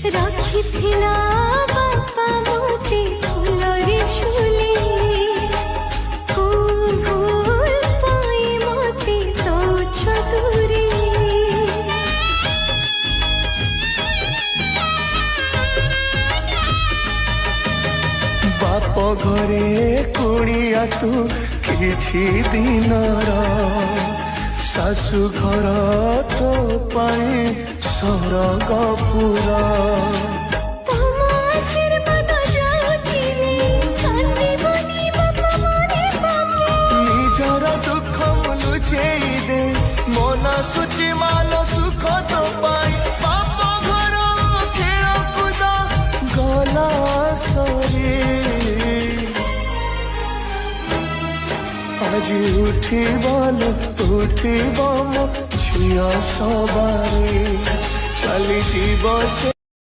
রাখিথিলা বাপা মোতে ফুলরে ঝুলি ভুল পাই মোতে দৌছ দূরে বাপ ঘরে কুড়িয়া তু কিছু দিনর শাশু ঘর তো পাই স্বর্গপুর নিজর দুঃখ লুচেই দে মন সুচি মাল সুখ তো পাই বাপ ঘর খেলকুদ গলা সরে আজি উঠিব মো ঝিଅ সবারে চালি যাব সে